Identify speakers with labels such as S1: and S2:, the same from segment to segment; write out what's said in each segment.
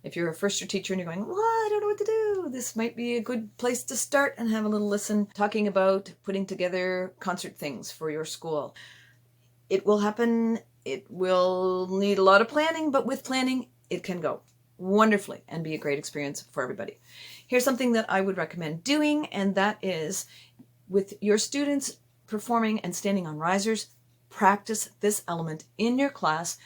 S1: If you're a first year teacher and you're going, well, I don't know what to do, this might be a good place to start and have a little listen talking about putting together concert things for your school. It will happen. It will need a lot of planning, but with planning, it can go wonderfully and be a great experience for everybody. Here's something that I would recommend doing, and that is with your students performing and standing on risers, practice this element in your class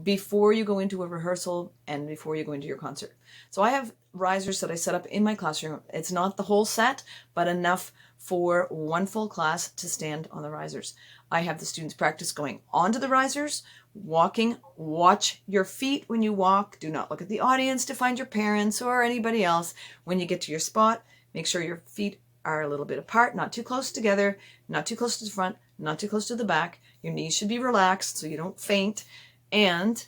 S1: before you go into a rehearsal and before you go into your concert. So I have risers that I set up in my classroom. It's not the whole set, but enough for one full class to stand on the risers. I have the students practice going onto the risers, walking. Watch your feet when you walk. Do not look at the audience to find your parents or anybody else. When you get to your spot, make sure your feet are a little bit apart, not too close together, not too close to the front, not too close to the back. Your knees should be relaxed so you don't faint. And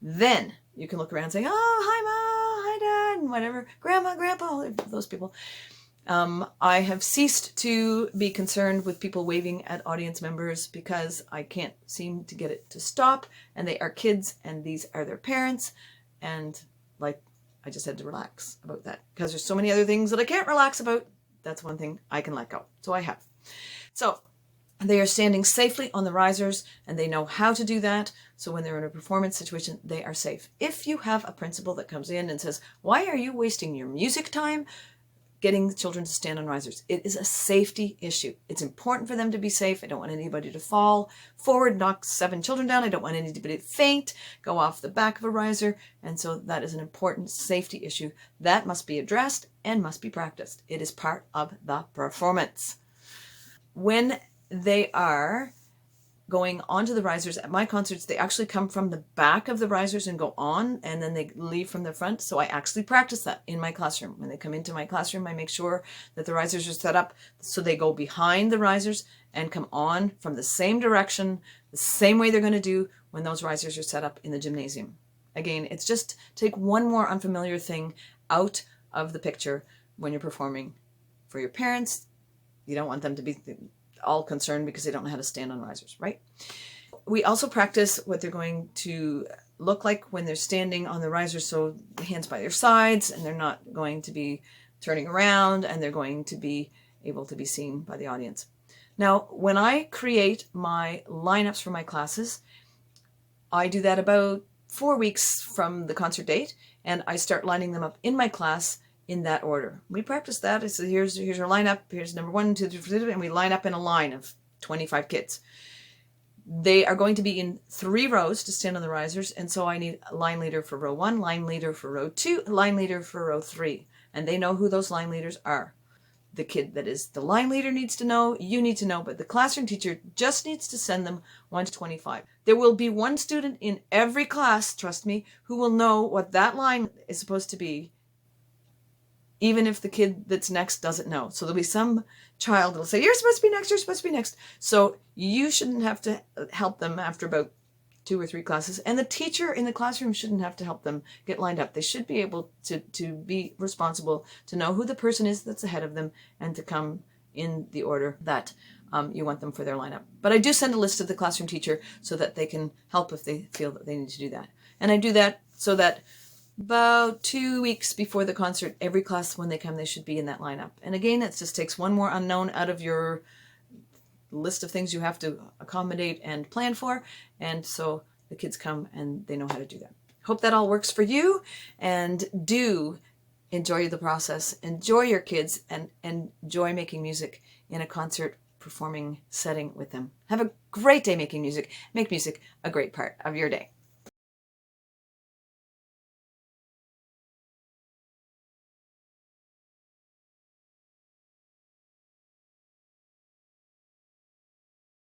S1: then you can look around and say, oh, hi, Ma, hi, Dad, and whatever, Grandma, Grandpa, those people. I have ceased to be concerned with people waving at audience members because I can't seem to get it to stop, and they are kids and these are their parents, and like I just had to relax about that because there's so many other things that I can't relax about. That's one thing I can let go. So I have. So they are standing safely on the risers and they know how to do that. So when they're in a performance situation, they are safe. If you have a principal that comes in and says, why are you wasting your music time getting children to stand on risers? It is a safety issue. It's important for them to be safe. I don't want anybody to fall forward, knock 7 children down. I don't want anybody to faint, go off the back of a riser. And so that is an important safety issue that must be addressed and must be practiced. It is part of the performance. When they are going onto the risers at my concerts, they actually come from the back of the risers and go on, and then they leave from the front. So I actually practice that in my classroom. When they come into my classroom, I make sure that the risers are set up so they go behind the risers and come on from the same direction, the same way they're going to do when those risers are set up in the gymnasium. Again, it's just take one more unfamiliar thing out of the picture when you're performing for your parents. You don't want them to be all concerned because they don't know how to stand on risers, right? We also practice what they're going to look like when they're standing on the risers, so the hands by their sides, and they're not going to be turning around, and they're going to be able to be seen by the audience. Now, when I create my lineups for my classes, I do that about 4 weeks from the concert date, and I start lining them up in my class in that order. We practice that. So here's our lineup. Here's number 1, 2, 3, 4, and we line up in a line of 25 kids. They are going to be in 3 rows to stand on the risers, and so I need a line leader for row 1, line leader for row 2, line leader for row 3, and they know who those line leaders are. The kid that is the line leader needs to know, you need to know, but the classroom teacher just needs to send them 1 to 25. There will be one student in every class, trust me, who will know what that line is supposed to be, even if the kid that's next doesn't know. So there'll be some child that'll say, you're supposed to be next, you're supposed to be next. So you shouldn't have to help them after about 2 or 3 classes. And the teacher in the classroom shouldn't have to help them get lined up. They should be able to be responsible, to know who the person is that's ahead of them, and to come in the order that you want them for their lineup. But I do send a list to the classroom teacher so that they can help if they feel that they need to do that. And I do that so that about 2 weeks before the concert, every class, when they come, they should be in that lineup. And again, it just takes one more unknown out of your list of things you have to accommodate and plan for. And so the kids come and they know how to do that. Hope that all works for you, and do enjoy the process. Enjoy your kids and enjoy making music in a concert performing setting with them. Have a great day making music. Make music a great part of your day.